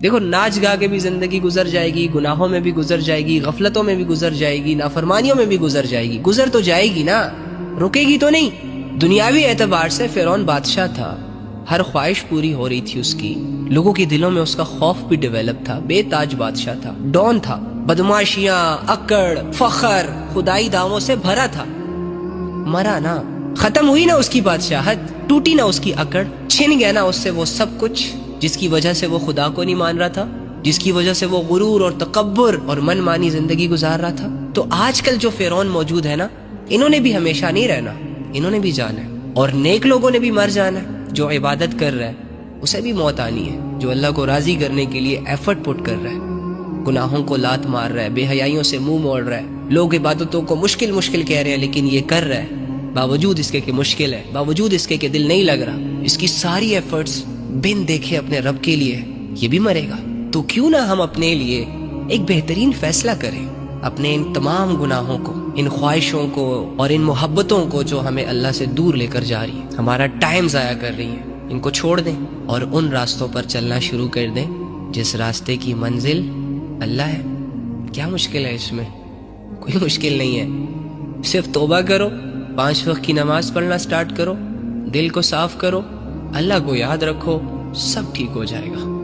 دیکھو ناچ گا کے بھی زندگی گزر جائے گی، گناہوں میں بھی گزر جائے گی، غفلتوں میں بھی گزر جائے گی، نافرمانیوں میں بھی گزر جائے گی، گزر تو جائے گی نا، رکے گی تو نہیں۔ دنیاوی اعتبار سے فرعون بادشاہ تھا، ہر خواہش پوری ہو رہی تھی اس کی، لوگوں کے دلوں میں اس کا خوف بھی ڈیولپ تھا، بے تاج بادشاہ تھا، ڈان تھا، بدماشیاں، اکڑ، فخر، خدائی دعووں سے بھرا تھا۔ مرا نا، ختم ہوئی نا اس کی بادشاہت، ٹوٹی نا اس کی اکڑ، چھن گیا نا اس سے وہ سب کچھ جس کی وجہ سے وہ خدا کو نہیں مان رہا تھا، جس کی وجہ سے وہ غرور اور تکبر اور من مانی زندگی گزار رہا تھا۔ تو آج کل جو فرعون موجود ہے نا، انہوں نے بھی ہمیشہ نہیں رہنا، انہوں نے بھی جانا ہے، اور نیک لوگوں نے بھی مر جانا ہے۔ جو عبادت کر رہا ہے اسے بھی موت آنی ہے، جو اللہ کو راضی کرنے کے لیے ایفرٹ پٹ کر رہا ہے، گناہوں کو لات مار رہا ہے، بے حیائیوں سے منہ موڑ رہا ہے، لوگ عبادتوں کو مشکل مشکل کہہ رہے ہیں لیکن یہ کر رہا ہے، باوجود اس کے کہ مشکل ہے، باوجود اس کے کہ دل نہیں لگ رہا، اس کی ساری ایفرٹس بن دیکھے اپنے رب کے لیے، یہ بھی مرے گا۔ تو کیوں نہ ہم اپنے لیے ایک بہترین فیصلہ کریں، اپنے ان تمام گناہوں کو، ان خواہشوں کو اور ان محبتوں کو جو ہمیں اللہ سے دور لے کر جا رہی ہیں، ہمارا ٹائم ضائع کر رہی ہیں، ان کو چھوڑ دیں اور ان راستوں پر چلنا شروع کر دیں جس راستے کی منزل اللہ ہے۔ کیا مشکل ہے اس میں؟ کوئی مشکل نہیں ہے، صرف توبہ کرو، 5 وقت کی نماز پڑھنا سٹارٹ کرو، دل کو صاف کرو، اللہ کو یاد رکھو، سب ٹھیک ہو جائے گا۔